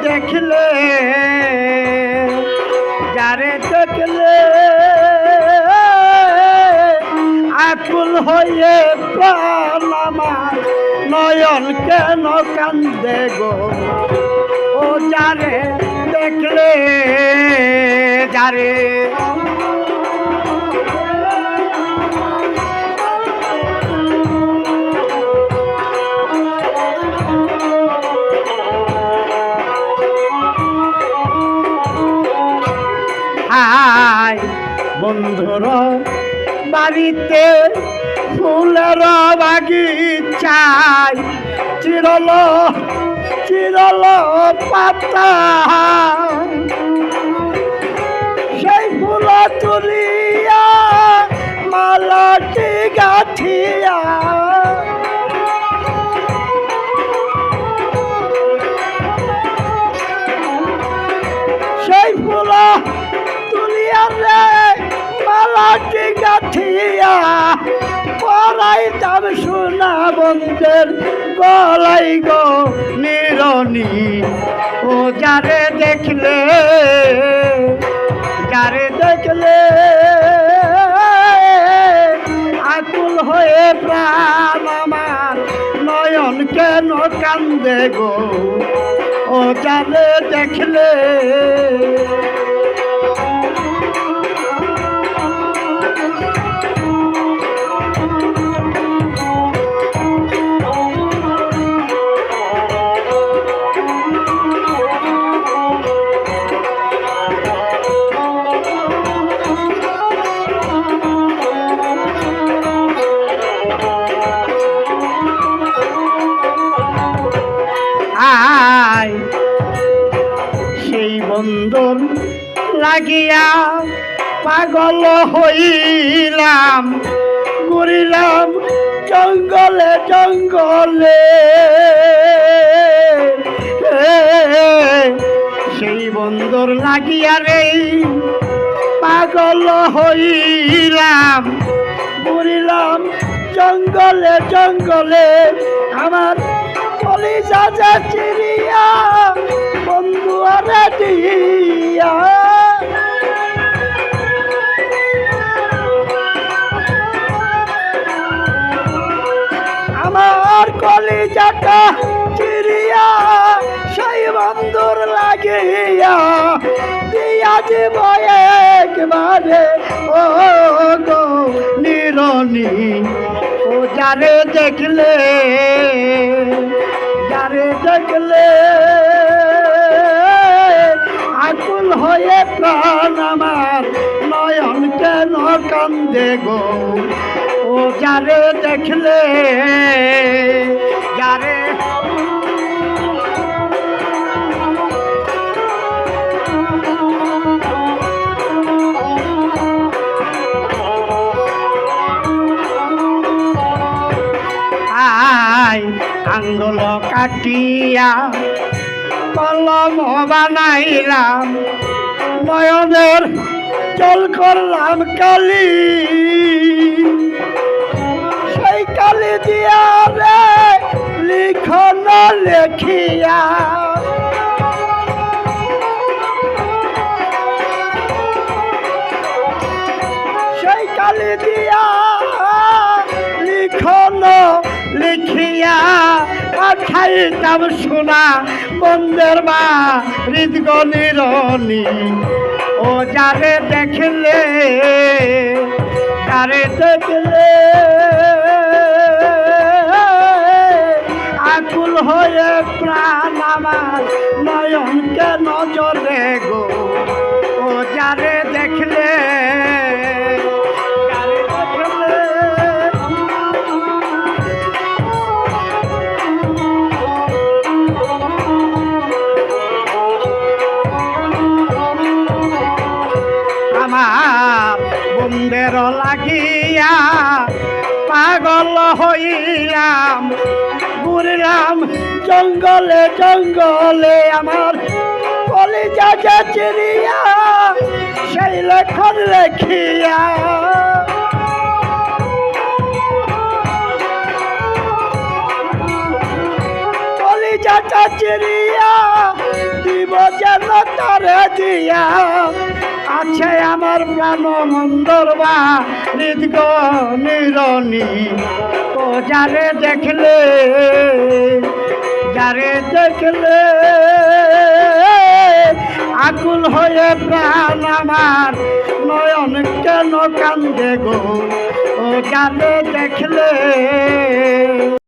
দেখলে যারে দেখলে আকুল হয়ে প্রাণ আমার নয়ন কেন কান্দে গো ও যারে দেখলে যারে হাই বন্ধুর বাড়িতে ফুলের বাগিচায় চিরল চিরল পাতা সেই ফুল তুলিয়া মালাটি গাঁথিয়া সেই ফুল তুলিয়া রে মালাটি গাঁথিয়া পরাইতাম সোনা বন্ধের গলাই গো নিরনি ও যারে দেখলে আকুল হয়ে প্রাণ আমার নয়ন কেন কান্দে গো ও যারে দেখলে সেই বন্ধন লাগিয়া পাগল হইলাম ঘুরিলাম জঙ্গলে জঙ্গলে সেই বন্ধন লাগিয়া রে পাগল হইলাম ঘুরিলাম জঙ্গলে জঙ্গলে আমার কলিজা যে চিরিয়া বন্ধু আরে দিয়া আমার কলিজাটা চিরিয়া সেই বন্ধুর লাগিয়া দিয়া দিব একবারে ও গো নিরনি ও যারে দেখলে আকুল হয়ে প্রাণ আমার নয়ন কেন কান্দে গো ও যারে দেখলে যারে আঙ্গুল কাটিয়া কলম বানাইলাম নয়নের জল করলাম কালি সেই কালি দিয়া রে লিখন লেখিয়া সেই কালি দিয়া লিখন লিখিয়া পাঠাইতাম সোনা বন্ধের মা হৃদগণিরনি ও যারে দেখলে আকুল হয়ে প্রাণ আমার নয়ন কেন জলে গো ও যারে দেখলে আমার বন্ধের লাগিয়া পাগল হইলাম ঘুরলাম জঙ্গলে জঙ্গলে আমার কলিজা যে চিরিয়া সেই লেখন লেখিয়া কলিজাটা চিরিয়া করে দিয়া আছে আমার প্রাণ মন্দর বা হৃদগ নিরনি ও যারে দেখলে আকুল হয়ে প্রাণ আমার নয়ন কেন কান্দে গো ও যারে দেখলে